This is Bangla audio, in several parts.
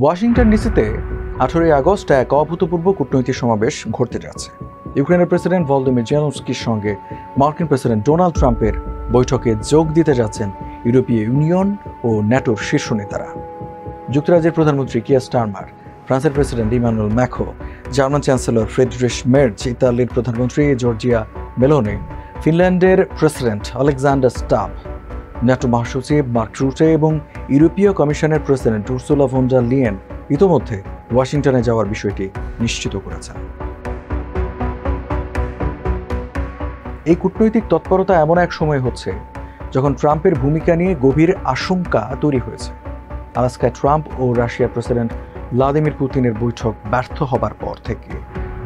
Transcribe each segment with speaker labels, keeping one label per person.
Speaker 1: ওয়াশিংটন ডিসিতে 18 আগস্ট এক অভূতপূর্ব কূটনৈতিক সমাবেশ ঘটতে যাচ্ছে। ইউক্রেনের প্রেসিডেন্ট ভলোদিমির জেলেনস্কির সঙ্গে মার্কিন প্রেসিডেন্ট ডোনাল্ড ট্রাম্পের বৈঠকে যোগ দিতে যাচ্ছেন ইউরোপীয় ইউনিয়ন ও ন্যাটোর শীর্ষ নেতারা। যুক্তরাজ্যের প্রধানমন্ত্রী কিয়ার স্টারমার, ফ্রান্সের president Emmanuel Macron, German chancellor Friedrich Merz, ইতালির প্রধানমন্ত্রী জর্জিয়া মেলোনি, ফিনল্যান্ডের প্রেসিডেন্ট আলেকজান্ডার স্টাব, ন্যাটো মহাসচিব মার্ক রুটে এবং ইউরোপীয় কমিশনের president Ursula von der Leyen ইতোমধ্যে ওয়াশিংটনে যাওয়ার বিষয়টি নিশ্চিত করেছেন। এই কূটনৈতিক তৎপরতা এমন এক সময় হচ্ছে যখন ট্রাম্পের ভূমিকা নিয়ে গভীর আশঙ্কা তৈরি হয়েছে। আলাস্কায় ট্রাম্প ও রাশিয়ার প্রেসিডেন্ট ভ্লাদিমির পুতিনের বৈঠক ব্যর্থ হবার পর থেকে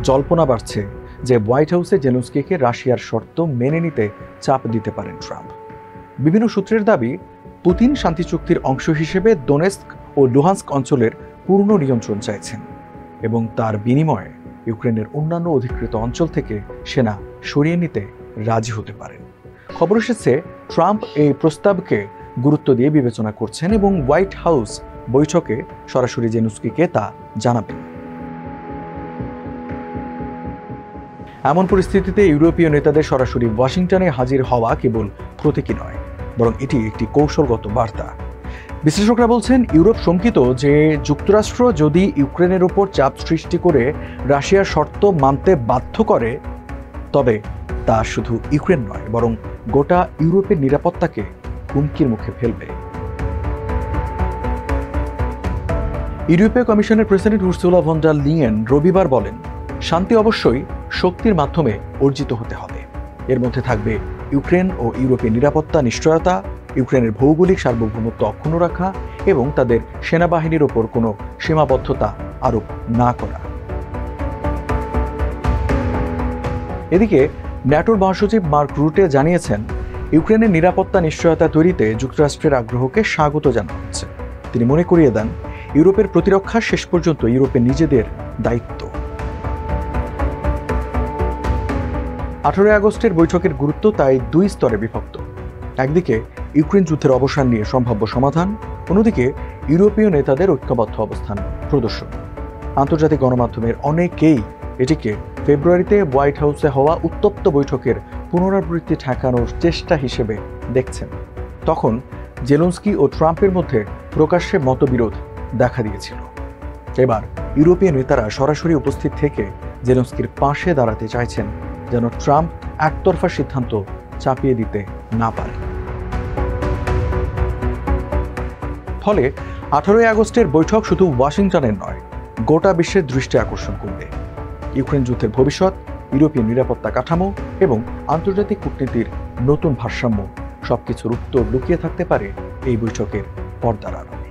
Speaker 1: জল্পনা বাড়ছে যে হোয়াইট হাউসে জেলেনস্কিকে রাশিয়ার শর্ত মেনে নিতে চাপ দিতে পারেন ট্রাম্প। বিভিন্ন সূত্রের দাবি, পুতিন শান্তি চুক্তির অংশ হিসেবে দোনেস্ক ও লুহান্স্ক অঞ্চলের পূর্ণ নিয়ন্ত্রণ চাইছেন এবং তার বিনিময়ে ইউক্রেনের অন্যান্য অধিকৃত অঞ্চল থেকে সেনা সরিয়ে নিতে রাজি হতে পারেন। খবর এসেছে ট্রাম্প এই প্রস্তাবকে গুরুত্ব দিয়ে বিবেচনা করছেন এবং হোয়াইট হাউস বৈঠকে সরাসরি জেলেনস্কিকে তা জানাবেন। এমন পরিস্থিতিতে ইউরোপীয় নেতাদের সরাসরি ওয়াশিংটনে হাজির হওয়া কেবল প্রতীকী নয়, বরং এটি একটি কৌশলগত বার্তা। বিশ্লেষকরা বলছেন, ইউরোপ শঙ্কিত যে যুক্তরাষ্ট্র যদি ইউক্রেনের উপর চাপ সৃষ্টি করে রাশিয়ার শর্ত মানতে বাধ্য করে, তবে তা শুধু ইউক্রেন নয়, বরং গোটা ইউরোপের নিরাপত্তাকে হুমকির মুখে ফেলবে। ইউরোপীয় কমিশনের president Ursula von der Leyen রবিবার বলেন, শান্তি অবশ্যই শক্তির মাধ্যমে অর্জিত হতে হবে। এর মধ্যে থাকবে ইউক্রেন ও ইউরোপের নিরাপত্তা নিশ্চয়তা, ইউক্রেনের ভৌগোলিক সার্বভৌমত্ব অক্ষুণ্ণ রাখা এবং তাদের সেনাবাহিনীর ওপর কোনো সীমাবদ্ধতা আরোপ না করা। এদিকে ন্যাটোর মহাসচিব মার্ক রুটে জানিয়েছেন, ইউক্রেনের নিরাপত্তা নিশ্চয়তা তৈরিতে যুক্তরাষ্ট্রের আগ্রহকে স্বাগত জানানো হচ্ছে। তিনি মনে করিয়ে দেন, ইউরোপের প্রতিরক্ষা শেষ পর্যন্ত ইউরোপের নিজেদের দায়িত্ব। 18 আগস্টের বৈঠকের গুরুত্ব তাই দুই স্তরে বিভক্ত। একদিকে ইউক্রেন যুদ্ধের অবসান নিয়ে সম্ভাব্য সমাধান, অন্যদিকে ইউরোপীয় নেতাদের ঐক্যবদ্ধ অবস্থান প্রদর্শন। আন্তর্জাতিক গণমাধ্যমের অনেকেই এটিকে ফেব্রুয়ারিতে হোয়াইট হাউসে হওয়া উত্তপ্ত বৈঠকের পুনরাবৃত্তি ঠেকানোর চেষ্টা হিসেবে দেখছেন। তখন জেলেনস্কি ও ট্রাম্পের মধ্যে প্রকাশ্যে মতবিরোধ দেখা দিয়েছিল। এবার ইউরোপীয় নেতারা সরাসরি উপস্থিত থেকে জেলেনস্কির পাশে দাঁড়াতে চাইছেন, যেন ট্রাম্প একতরফা সিদ্ধান্ত চাপিয়ে দিতে না পারে। ফলে 18 আগস্টের বৈঠক শুধু ওয়াশিংটনের নয়, গোটা বিশ্বের দৃষ্টি আকর্ষণ করবে। ইউক্রেন যুদ্ধের ভবিষ্যৎ, ইউরোপীয় নিরাপত্তা কাঠামো এবং আন্তর্জাতিক কূটনীতির নতুন ভারসাম্য, সবকিছুর উত্তর লুকিয়ে থাকতে পারে এই বৈঠকের পর্দার আড়ালে।